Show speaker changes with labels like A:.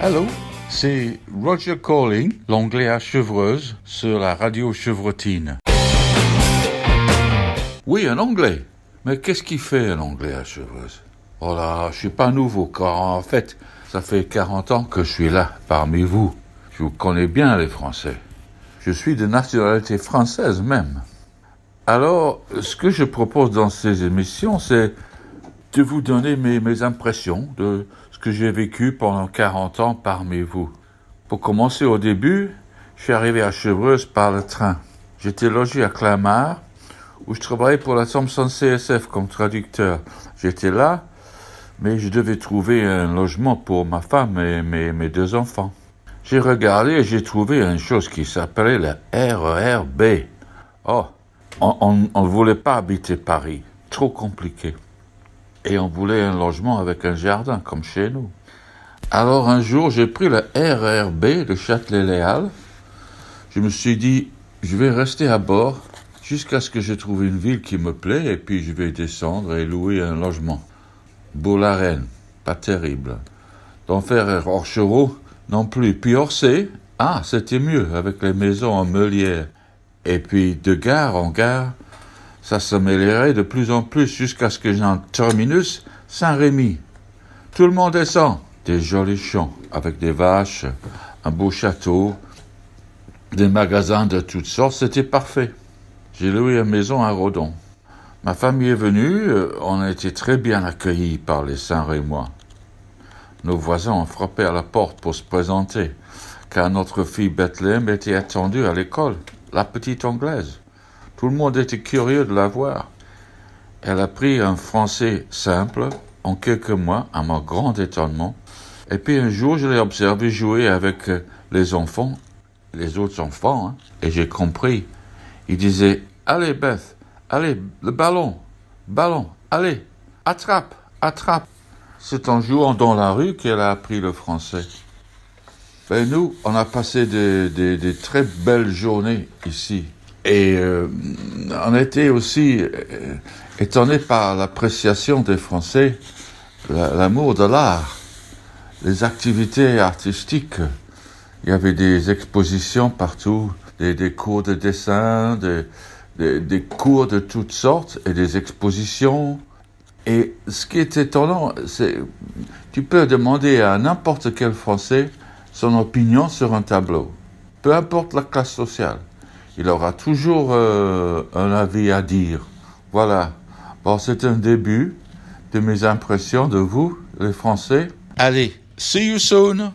A: Allô, c'est Roger Calling, l'anglais à Chevreuse, sur la radio chevrotine. Oui, un anglais. Mais qu'est-ce qu'il fait un anglais à Chevreuse? Oh là, je suis pas nouveau, car en fait, ça fait 40 ans que je suis là, parmi vous. Je vous connais bien, les Français. Je suis de nationalité française même. Alors, ce que je propose dans ces émissions, c'est de vous donner mes impressions de ce que j'ai vécu pendant 40 ans parmi vous. Pour commencer au début, je suis arrivé à Chevreuse par le train. J'étais logé à Clamart, où je travaillais pour la Thomson CSF comme traducteur. J'étais là, mais je devais trouver un logement pour ma femme et mes 2 enfants. J'ai regardé et j'ai trouvé une chose qui s'appelait le RER-B. Oh, on ne voulait pas habiter Paris, trop compliqué. Et on voulait un logement avec un jardin, comme chez nous. Alors un jour, j'ai pris le RER-B de Châtelet-Léal. Je me suis dit, je vais rester à bord jusqu'à ce que je trouve une ville qui me plaît, et puis je vais descendre et louer un logement. Bourg-la-Reine, pas terrible. D'Enfer et Orchereau, non plus. Puis Orsay, c'était mieux, avec les maisons en meulière. Et puis de gare en gare, ça s'améliorait de plus en plus jusqu'à ce que j'ai un terminus Saint-Rémy. Tout le monde descend. Des jolis champs avec des vaches, un beau château, des magasins de toutes sortes, c'était parfait. J'ai loué une maison à Redon. Ma famille est venue, on a été très bien accueillis par les Saint-Rémois. Nos voisins ont frappé à la porte pour se présenter, car notre fille Bethléem était attendue à l'école, la petite anglaise. Tout le monde était curieux de la voir. Elle a appris un français simple en quelques mois, à mon grand étonnement. Et puis un jour, je l'ai observé jouer avec les enfants, les autres enfants, et j'ai compris. Il disait, « Allez Beth, allez, le ballon, allez, attrape. » C'est en jouant dans la rue qu'elle a appris le français. Ben nous, on a passé des très belles journées ici. Et on était aussi étonnés par l'appréciation des Français, l'amour de l'art, les activités artistiques. Il y avait des expositions partout, des cours de dessin, des cours de toutes sortes et des expositions. Et ce qui est étonnant, c'est tu peux demander à n'importe quel Français son opinion sur un tableau, peu importe la classe sociale. Il aura toujours un avis à dire. Voilà. Bon, c'est un début de mes impressions de vous, les Français. Allez, see you soon!